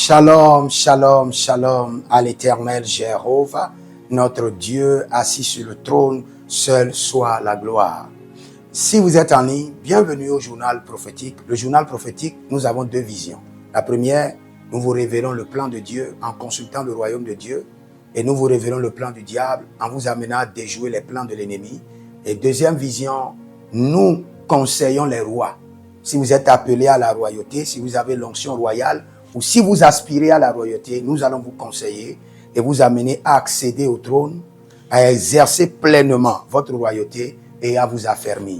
Shalom, shalom, shalom à l'Éternel Jéhovah, notre Dieu assis sur le trône, seul soit la gloire. Si vous êtes en ligne, bienvenue au journal prophétique. Le journal prophétique, nous avons deux visions. La première, nous vous révélons le plan de Dieu en consultant le royaume de Dieu. Et nous vous révélons le plan du diable en vous amenant à déjouer les plans de l'ennemi. Et deuxième vision, nous conseillons les rois. Si vous êtes appelé à la royauté, si vous avez l'onction royale, ou si vous aspirez à la royauté, nous allons vous conseiller et vous amener à accéder au trône, à exercer pleinement votre royauté et à vous affermir.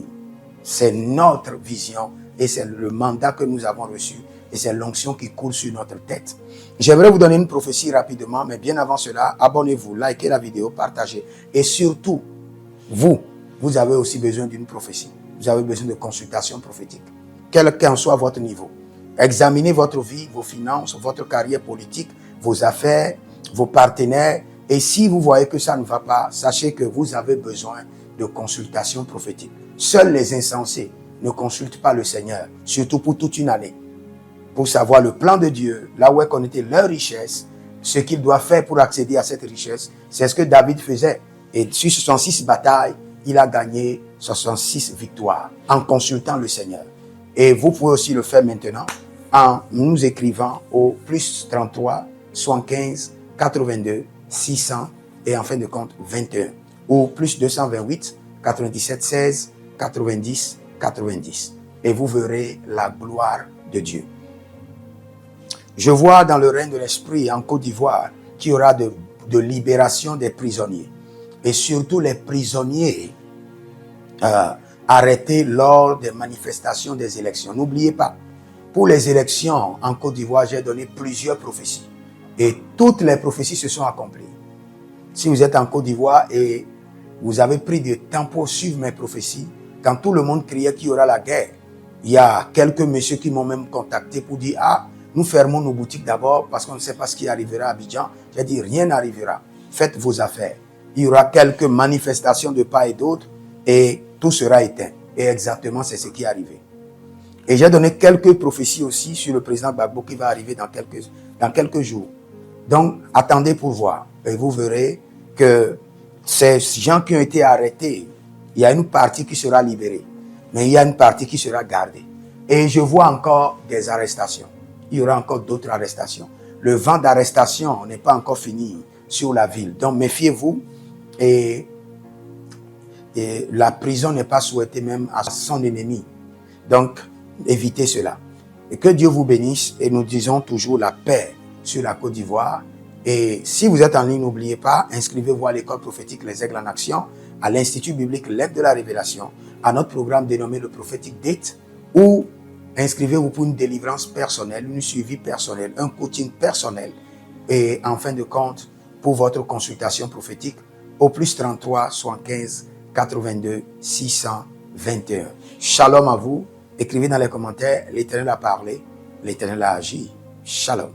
C'est notre vision et c'est le mandat que nous avons reçu et c'est l'onction qui coule sur notre tête. J'aimerais vous donner une prophétie rapidement, mais bien avant cela, abonnez-vous, likez la vidéo, partagez. Et surtout, vous avez aussi besoin d'une prophétie. Vous avez besoin de consultation prophétique. Quel qu'en soit votre niveau. Examinez votre vie, vos finances, votre carrière politique, vos affaires, vos partenaires. Et si vous voyez que ça ne va pas, sachez que vous avez besoin de consultation prophétique. Seuls les insensés ne consultent pas le Seigneur, surtout pour toute une année. Pour savoir le plan de Dieu, là où est connectée leur richesse, ce qu'il doit faire pour accéder à cette richesse, c'est ce que David faisait. Et sur 66 batailles, il a gagné 66 victoires en consultant le Seigneur. Et vous pouvez aussi le faire maintenant en nous écrivant au plus 33 75 82 600 et en fin de compte 21 ou plus 228 97 16 90 90 et vous verrez la gloire de Dieu. Je vois dans le règne de l'Esprit en Côte d'Ivoire qu'il y aura de libération des prisonniers et surtout les prisonniers arrêtés lors des manifestations des élections. N'oubliez pas, pour les élections en Côte d'Ivoire, j'ai donné plusieurs prophéties. Et toutes les prophéties se sont accomplies. Si vous êtes en Côte d'Ivoire et vous avez pris du temps pour suivre mes prophéties, quand tout le monde criait qu'il y aura la guerre, il y a quelques messieurs qui m'ont même contacté pour dire « Ah, nous fermons nos boutiques d'abord parce qu'on ne sait pas ce qui arrivera à Abidjan. » J'ai dit « Rien n'arrivera. Faites vos affaires. » Il y aura quelques manifestations de part et d'autre et tout sera éteint. Et exactement, c'est ce qui est arrivé. Et j'ai donné quelques prophéties aussi sur le président Gbagbo qui va arriver dans quelques jours. Donc, attendez pour voir. Et vous verrez que ces gens qui ont été arrêtés, il y a une partie qui sera libérée. Mais il y a une partie qui sera gardée. Et je vois encore des arrestations. Il y aura encore d'autres arrestations. Le vent d'arrestation n'est pas encore fini sur la ville. Donc, méfiez-vous. Et la prison n'est pas souhaitée même à son ennemi. Donc, évitez cela. Et que Dieu vous bénisse et nous disons toujours la paix sur la Côte d'Ivoire. Et si vous êtes en ligne, n'oubliez pas, inscrivez-vous à l'école prophétique Les Aigles en Action, à l'Institut biblique L'Aide de la Révélation, à notre programme dénommé le Prophétique Date, ou inscrivez-vous pour une délivrance personnelle, une suivi personnel, un coaching personnel. Et en fin de compte, pour votre consultation prophétique, au plus 33 75 82 621. Shalom à vous. Écrivez dans les commentaires, l'Éternel a parlé, l'Éternel a agi. Shalom.